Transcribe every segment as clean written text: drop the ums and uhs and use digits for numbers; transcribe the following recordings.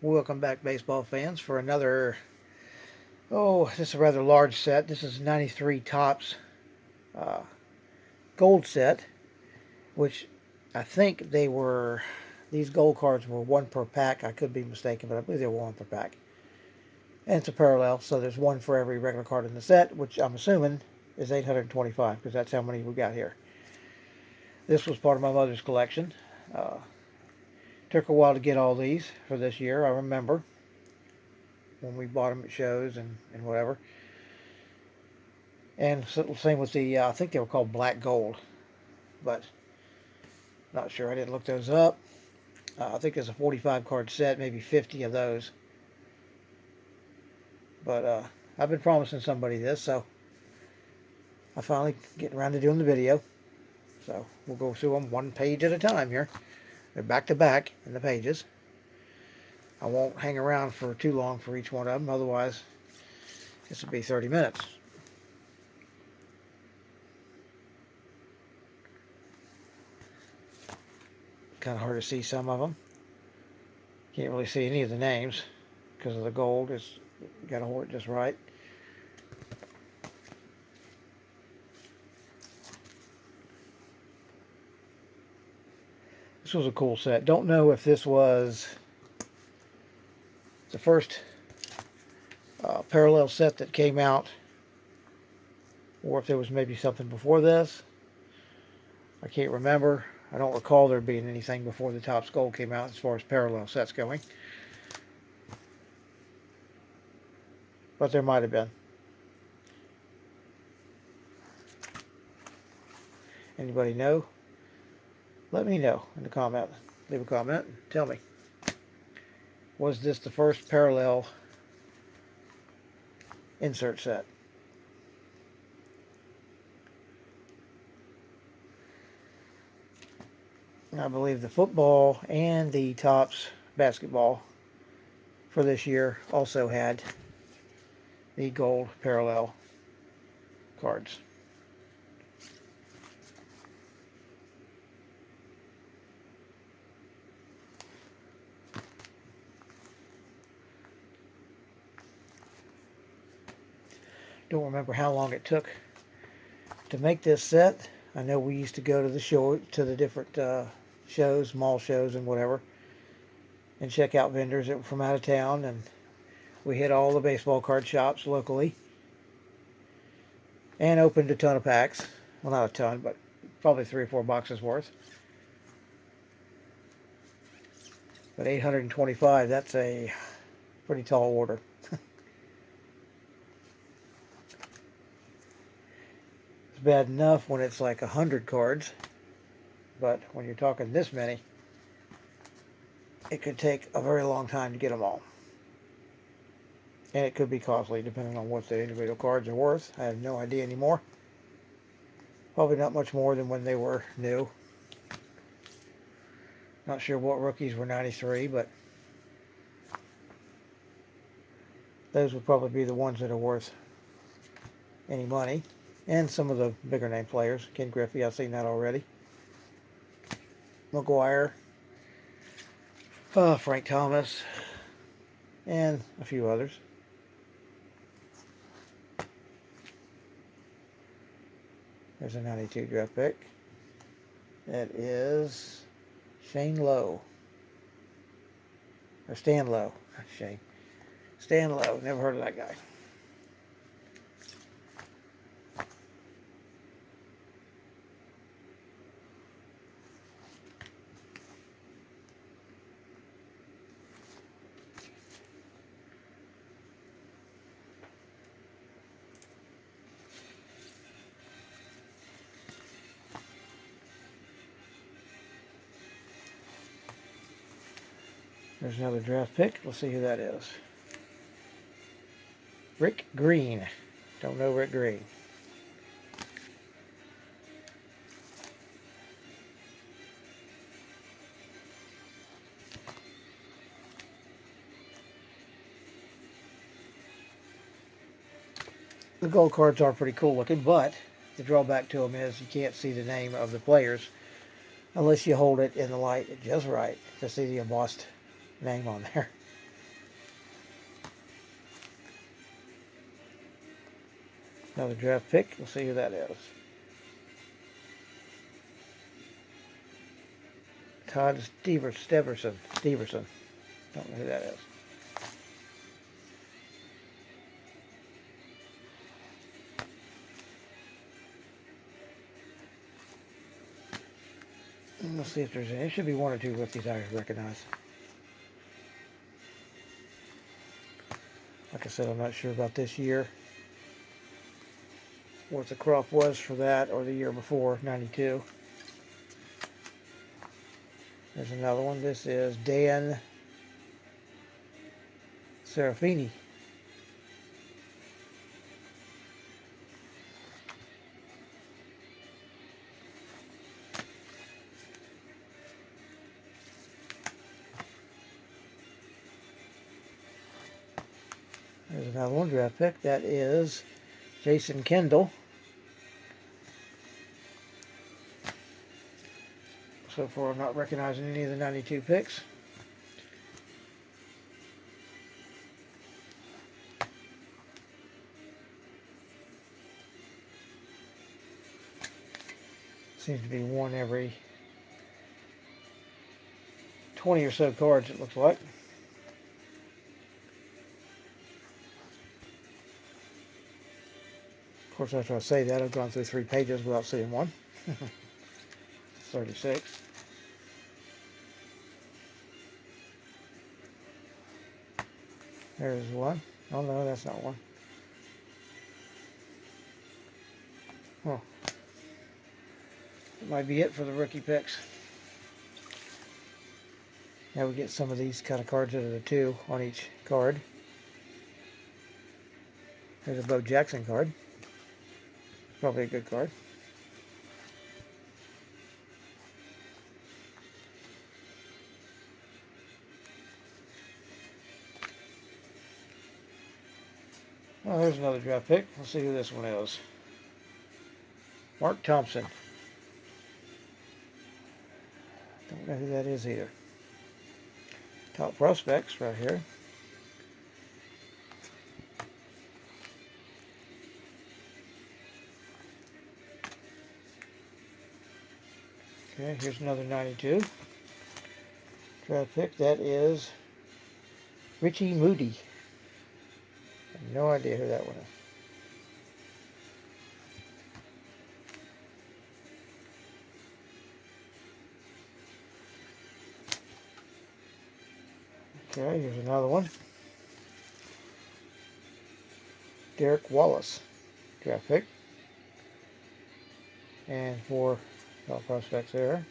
Welcome back, baseball fans, for another. This is a rather large set. This is 93 Topps uh, gold set, which I think they were. These gold cards were one per pack. I could be mistaken, but I believe they were one per pack. And it's a parallel, so there's one for every regular card in the set, which I'm assuming is 825 because that's how many we got here. This was part of my mother's collection. Uh, Took a while to get all these for this year. I remember when we bought them at shows and whatever. And so, same with the, I think they were called black gold, but not sure. I didn't look those up. I think there's a 45 card set, maybe 50 of those. But I've been promising somebody this, so I finally getting around to doing the video. So we'll go through them one page at a time here. They're back to back in the pages. I won't hang around for too long for each one of them, otherwise this will be 30 minutes. Kind of hard to see some of them. Can't really see any of the names because of the gold. It's got to hold it just right. This was a cool set. Don't know if this was the first parallel set that came out, or if there was maybe something before this. I can't remember. I don't recall there being anything before the Topps Gold came out as far as parallel sets going. But there might have been. Anybody know? Let me know in the comment. Leave a comment and tell me. Was this the first parallel insert set? I believe the football and the Topps basketball for this year also had the gold parallel cards. Don't remember how long it took to make this set. I know we used to go to the different shows, mall shows and whatever, and check out vendors that were from out of town, and we hit all the baseball card shops locally and opened a ton of packs. Well, not a ton, but probably 3 or 4 boxes worth. But 825, that's a pretty tall order. It's bad enough when it's like 100 cards, but when you're talking this many, it could take a very long time to get them all. And it could be costly depending on what the individual cards are worth. I have no idea anymore. Probably not much more than when they were new. Not sure what rookies were 93, but those would probably be the ones that are worth any money. And some of the bigger name players. Ken Griffey, I've seen that already. McGwire. Frank Thomas. And a few others. There's a 92 draft pick. That is Shane Lowe. Or Stan Lowe. Shane. Stan Lowe. Never heard of that guy. There's another draft pick. Let's see who that is. Rick Green. Don't know Rick Green. The gold cards are pretty cool looking, but the drawback to them is you can't see the name of the players unless you hold it in the light just right to see the embossed name on there. Another draft pick. We'll see who that is. Todd Steverson. Don't know who that is. And we'll see if there's any. There should be one or two rookies I recognize. Like I said, I'm not sure about this year. What the crop was for that or the year before, 92. There's another one. This is Dan Serafini. There's another one draft pick. That is Jason Kendall. So far, I'm not recognizing any of the 92 picks. Seems to be one every 20 or so cards, it looks like. Of course, after I say that, I've gone through 3 pages without seeing one. 36. There's one. Oh no, that's not one. Oh. That might be it for the rookie picks. Now we get some of these kind of cards that are the 2 on each card. There's a Bo Jackson card. Probably a good card. Oh, there's another draft pick. Let's see who this one is. Mark Thompson. Don't know who that is either. Top prospects right here. Okay, here's another 92 draft pick. That is Richie Moody. I have no idea who that one is. Okay, here's another one. Derek Wallace, draft pick. And 4 top prospects there.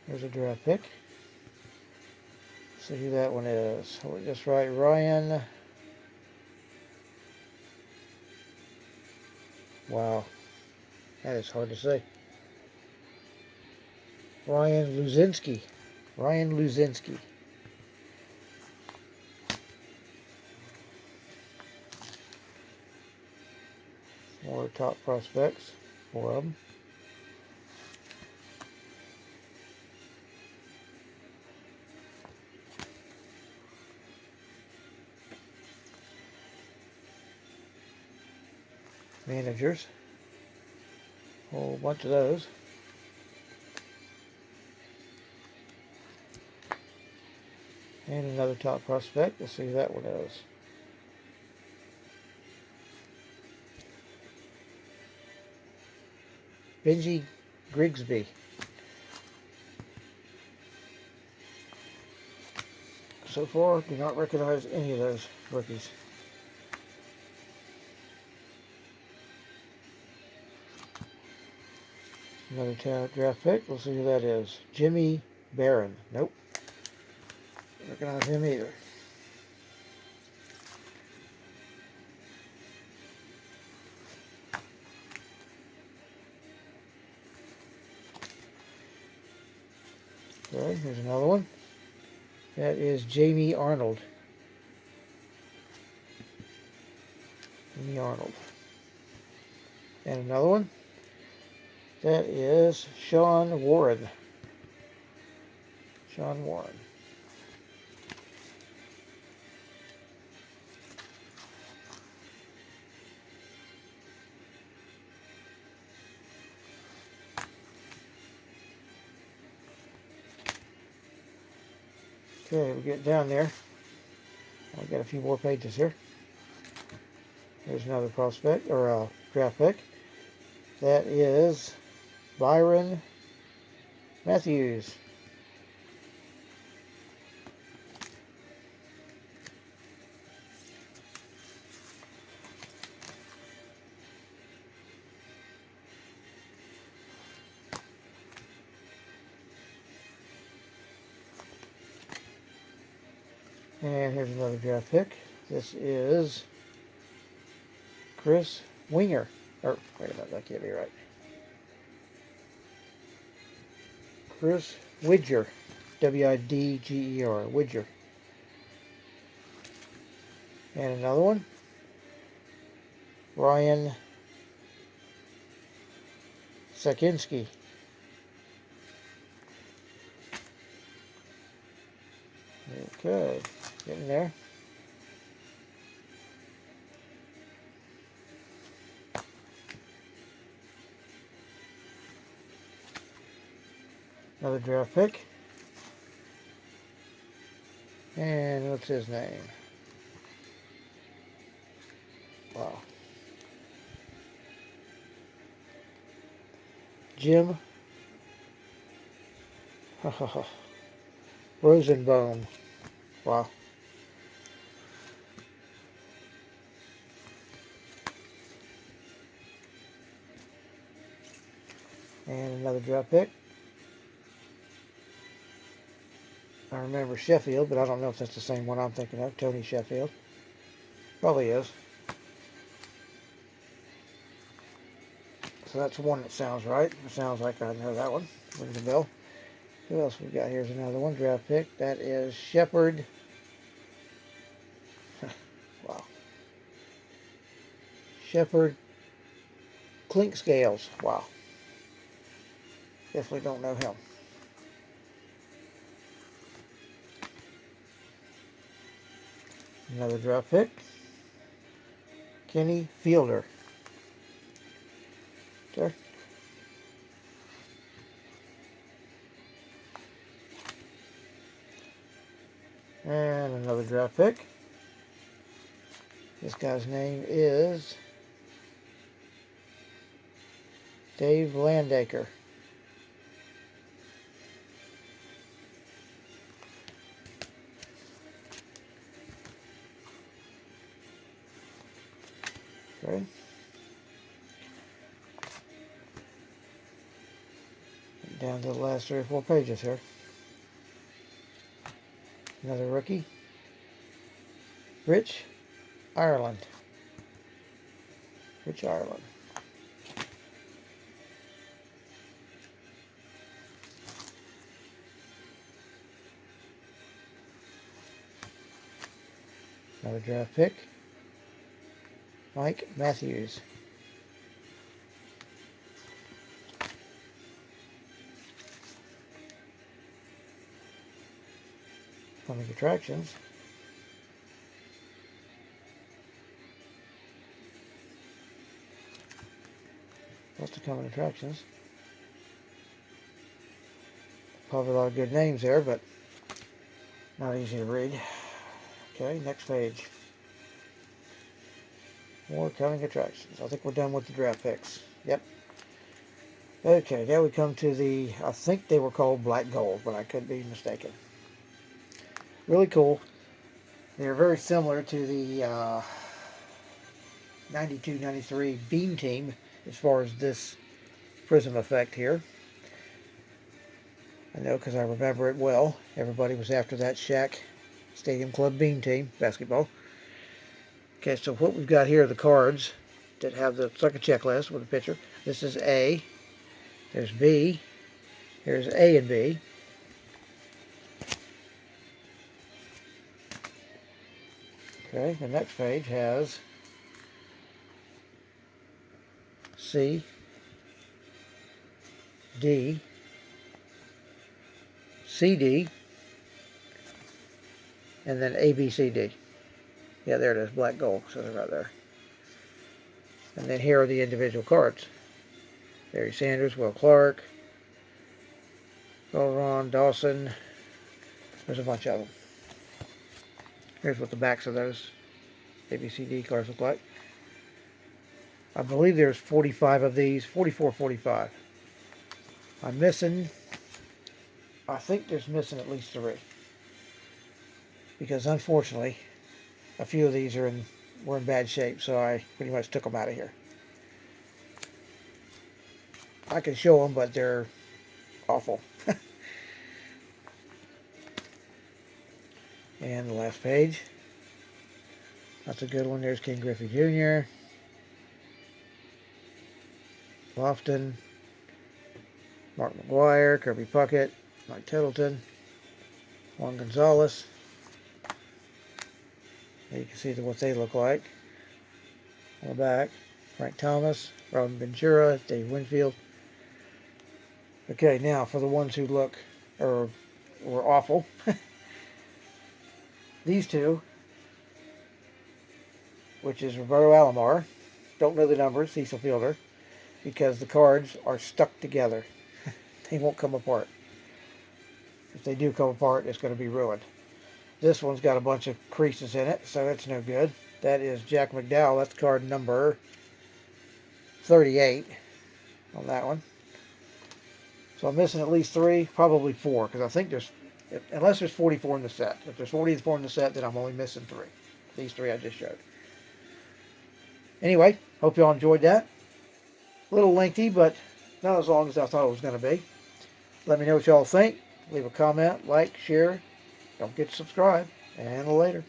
Here's a draft pick. See who that one is. We'll just write Ryan. Wow, that is hard to say. Ryan Luzinski. Ryan Luzinski. More top prospects. 4 of them. Managers. A whole bunch of those. And another top prospect. Let's see who that one is. Benji Grigsby. So far, do not recognize any of those rookies. Another draft pick. We'll see who that is. Jimmy Barron. Nope. Don't recognize him either. Okay, here's another one. That is Jamie Arnold. Jimmy Arnold. And another one. That is Sean Warren. Sean Warren. Okay, we get down there. I've got a few more pages here. Here's another prospect, or draft pick. That is Byron Matthews. And here's another draft pick. This is Chris Winger. Or, wait a minute, that can't be right. Chris Widger. W-I-D-G-E-R. Widger. And another one. Ryan Sakinski. Okay, getting there. Another draft pick. And what's his name? Wow. Jim Rosenbaum. Wow. And another draft pick. I remember Sheffield, but I don't know if that's the same one I'm thinking of. Tony Sheffield. Probably is. So that's one that sounds right. It sounds like I know that one. Rings a bell. Who else we got? Here's another one. Draft pick. That is Shepard. Wow. Shepard Clinkscales. Wow. Definitely don't know him. Another draft pick. Kenny Fielder. Okay. And another draft pick. This guy's name is Dave Landaker. Okay. Down to the last 3 or 4 pages here. Another rookie. Rich Ireland. Rich Ireland. Another draft pick. Mike Matthews. Coming attractions. Lots of coming attractions. Probably a lot of good names there, but not easy to read. Okay, next page. More coming attractions. I think we're done with the draft picks. Yep. Okay, now we come to the, I think they were called Black Gold, but I could be mistaken. Really cool. They're very similar to the 92-93 Beam Team as far as this prism effect here. I know because I remember it well. Everybody was after that Shaq Stadium Club Beam Team basketball. Okay, so what we've got here are the cards that have the, it's like a checklist with a picture. This is A. There's B. Here's A and B. Okay, the next page has C, D, CD, and then ABCD. Yeah, there it is, black gold, so they're right there. And then here are the individual cards. Barry Sanders, Will Clark, Ron Dawson. There's a bunch of them. Here's what the backs of those ABCD cards look like. I believe there's 45 of these, 44, 45. I'm missing, I think there's missing at least 3. Because unfortunately, a few of these were in bad shape, so I pretty much took them out of here. I can show them, but they're awful. And the last page. That's a good one. There's King Griffey Jr., Lofton, Mark McGwire, Kirby Puckett, Mike Tittleton, Juan Gonzalez. There you can see what they look like. On the back, Frank Thomas, Robin Ventura, Dave Winfield. Okay, now for the ones who look or were awful. These two, which is Roberto Alomar, don't know the numbers, Cecil Fielder, because the cards are stuck together. They won't come apart. If they do come apart, it's going to be ruined. This one's got a bunch of creases in it, so it's no good. That is Jack McDowell. That's card number 38 on that one. So I'm missing at least 3, probably 4, because I think there's, unless there's 44 in the set. If there's 44 in the set, then I'm only missing 3. These 3 I just showed. Anyway, hope y'all enjoyed that. A little lengthy, but not as long as I thought it was going to be. Let me know what y'all think. Leave a comment, like, share. Don't forget to subscribe. And later.